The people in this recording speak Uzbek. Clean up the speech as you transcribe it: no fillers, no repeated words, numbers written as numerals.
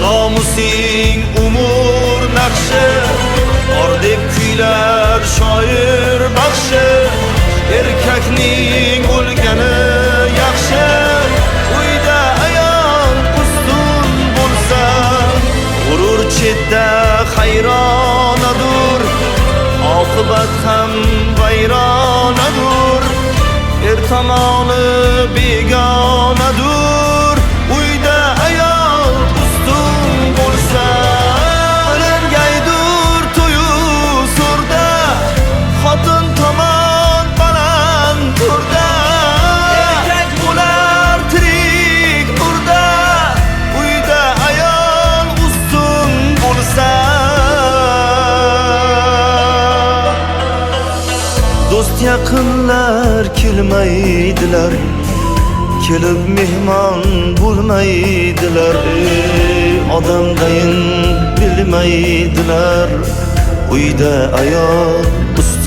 Nomusing umur naqshi, or deb kuylar shoir baxshi. Erkakning o'lgani yaxshi, uyda ayol ustun bo'lsa. G'urur chetda hayronadur, oqibat ham vayronadur. Er tomoni begonadur, uyda ayol ustun bo'lsa. O'lingaydur to'yu so'rda, xotin tomon baland turda. Erkak bo'lar tirik urda, uyda ayol ustun bo'lsa. Do'st yaqinlar kelmaydilar, kelib mehmon bo'lmaydilar. Odamdayin bilmaydilar, uyda ayol ustun